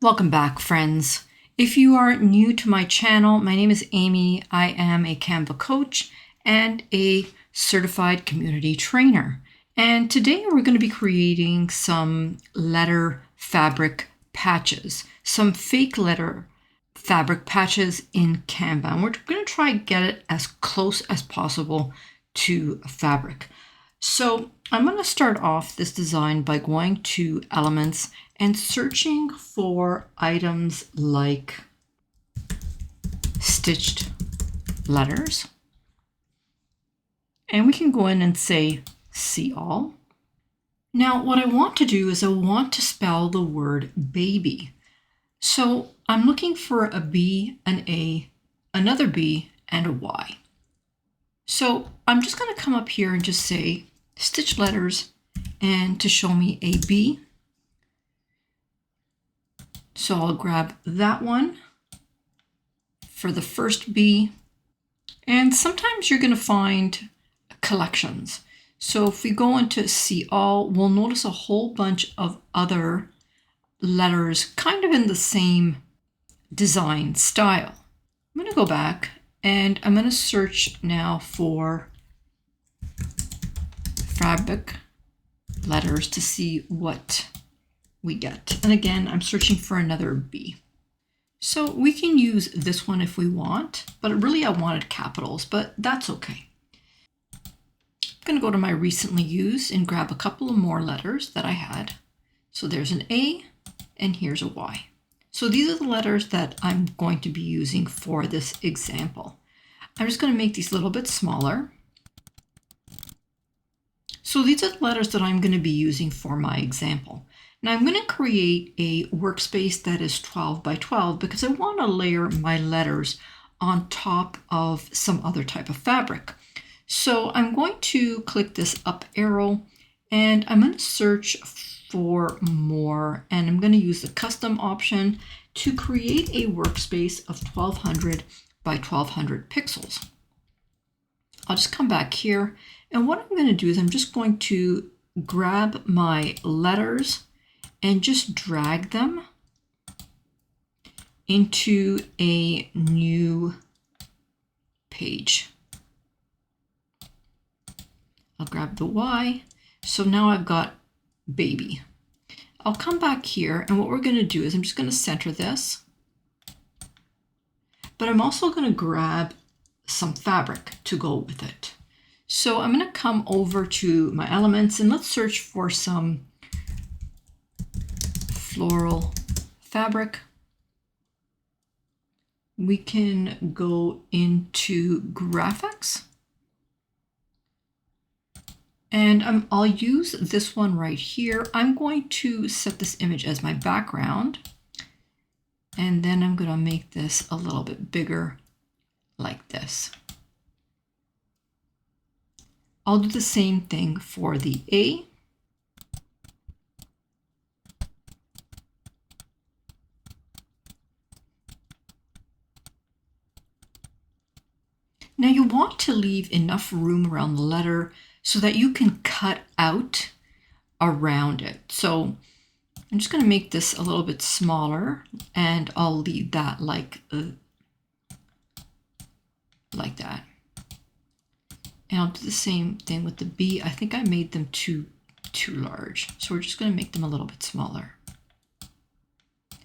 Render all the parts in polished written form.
Welcome back, friends. If you are new to my channel, my name is Amy. I am a Canva coach and a certified community trainer. And today we're going to be creating some letter fabric patches, some fake letter fabric patches in Canva. And we're going to try to get it as close as possible to fabric. So I'm going to start off this design by going to Elements and searching for items like stitched letters. And we can go in and say, see all. Now, what I want to do is I want to spell the word baby. So I'm looking for a B, an A, another B, and a Y. So I'm just going to come up here and just say stitch letters and to show me a B. So I'll grab that one for the first B. And sometimes you're going to find collections. So if we go into see all, we'll notice a whole bunch of other letters kind of in the same design style. I'm going to go back and I'm going to search now for fabric letters to see what we get. And again, I'm searching for another B. So we can use this one if we want, but really I wanted capitals, but that's okay. I'm going to go to my recently used and grab a couple of more letters that I had. So there's an A and here's a Y. So these are the letters that I'm going to be using for this example. I'm just going to make these a little bit smaller. So these are the letters that I'm going to be using for my example. Now I'm going to create a workspace that is 12 by 12 because I want to layer my letters on top of some other type of fabric. So I'm going to click this up arrow and I'm going to search for more, and I'm going to use the custom option to create a workspace of 1200 by 1200 pixels. I'll just come back here, and what I'm going to do is I'm just going to grab my letters and just drag them into a new page. I'll grab the Y. So now I've got baby. I'll come back here, and what we're going to do is I'm just going to center this, but I'm also going to grab some fabric to go with it. So I'm going to come over to my elements and let's search for some floral fabric. We can go into graphics. And I'll use this one right here. I'm going to set this image as my background. And then I'm going to make this a little bit bigger like this. I'll do the same thing for the A. Now you want to leave enough room around the letter so that you can cut out around it. So I'm just going to make this a little bit smaller, and I'll leave that like that. And I'll do the same thing with the B. I think I made them too large, so we're just going to make them a little bit smaller.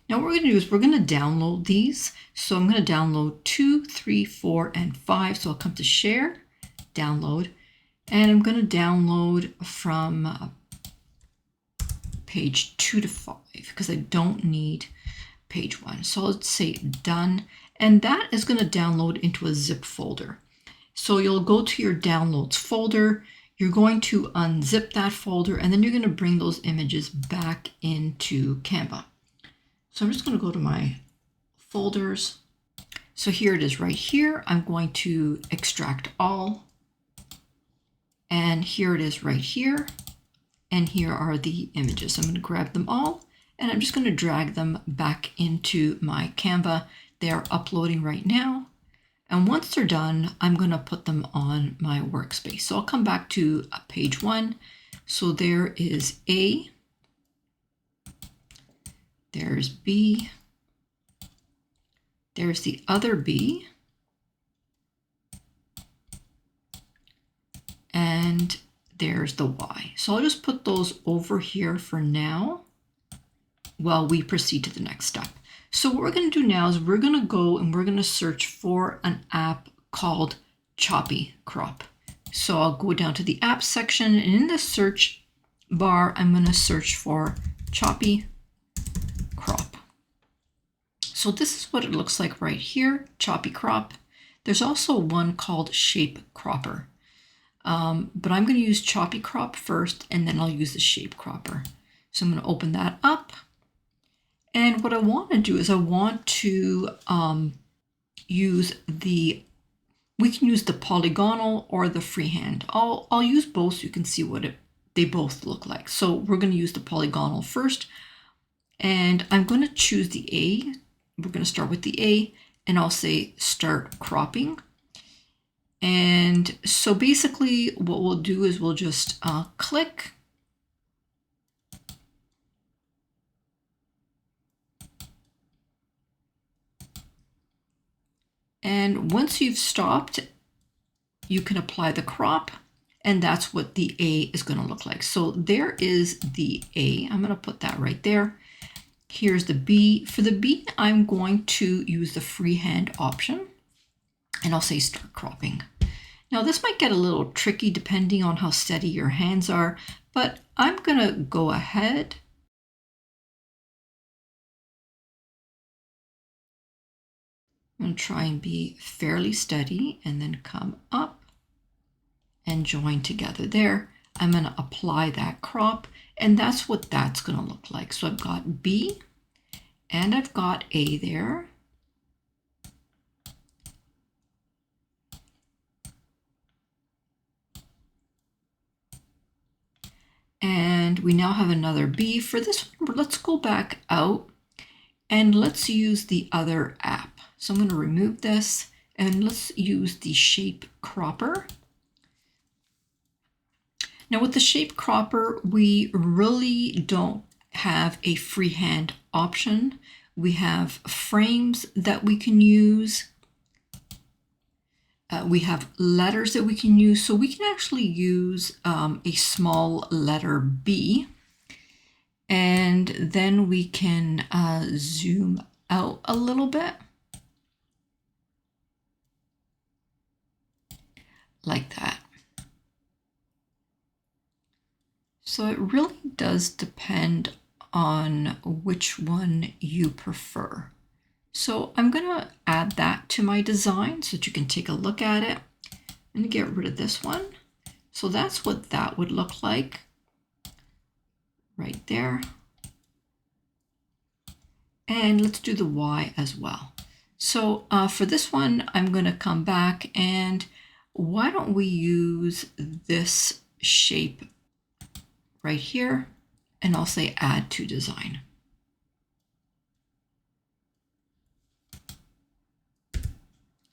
Now what we're going to do is we're going to download these. So I'm going to download 2, 3, 4, and 5. So I'll come to share, download, and I'm going to download from page 2 to 5 because I don't need page 1. So I'll say done, and that is going to download into a zip folder. So you'll go to your downloads folder, you're going to unzip that folder, and then you're going to bring those images back into Canva. So I'm just going to go to my folders. So here it is right here. I'm going to extract all. And here it is right here. And here are the images. I'm going to grab them all, and I'm just going to drag them back into my Canva. They are uploading right now. And once they're done, I'm going to put them on my workspace. So I'll come back to page 1. So there is A. There There's B. There's the other B. And there's the Y. So I'll just put those over here for now while we proceed to the next step. So what we're going to do now is we're going to go and we're going to search for an app called Choppy Crop. So I'll go down to the app section, and in the search bar, I'm going to search for Choppy Crop. So this is what it looks like right here, Choppy Crop. There's also one called Shape Cropper. But I'm going to use Choppy Crop first, and then I'll use the Shape Cropper. So I'm going to open that up. And what I want to do is I want to we can use the polygonal or the freehand. I'll use both so you can see what they both look like. So we're going to use the polygonal first, and I'm going to choose the A. We're going to start with the A, and I'll say start cropping. And so basically what we'll do is we'll just click. And once you've stopped, you can apply the crop, and that's what the A is going to look like. So there is the A. I'm going to put that right there. Here's the B. For the B, I'm going to use the freehand option, and I'll say start cropping. Now this might get a little tricky depending on how steady your hands are, but I'm going to go ahead and try and be fairly steady, and then come up and join together there. I'm going to apply that crop, and that's what that's going to look like. So I've got B and I've got A there. And we now have another B. For this one, let's go back out and let's use the other app. So I'm going to remove this, and let's use the Shape Cropper. Now with the Shape Cropper, we really don't have a freehand option. We have frames that we can use. We have letters that we can use. So we can actually use a small letter B. And then we can zoom out a little bit. Like that. So it really does depend on which one you prefer. So I'm going to add that to my design so that you can take a look at it. I'm going to get rid of this one. So that's what that would look like right there. And let's do the Y as well. So for this one, I'm going to come back, and why don't we use this shape right here, and I'll say add to design.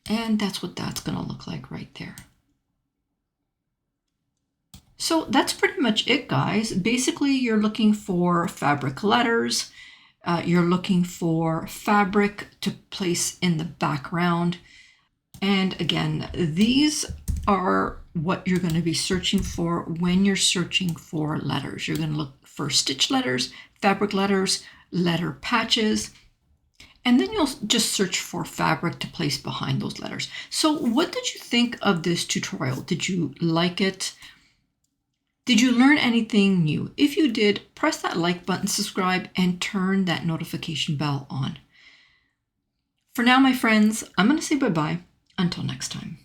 And that's what that's going to look like right there. So that's pretty much it, guys. Basically, you're looking for fabric letters. You're looking for fabric to place in the background. And again, these are what you're going to be searching for when you're searching for letters. You're going to look for stitch letters, fabric letters, letter patches, and then you'll just search for fabric to place behind those letters. So what did you think of this tutorial? Did you like it? Did you learn anything new? If you did, press that like button, subscribe, and turn that notification bell on. For now, my friends, I'm going to say bye-bye. Until next time.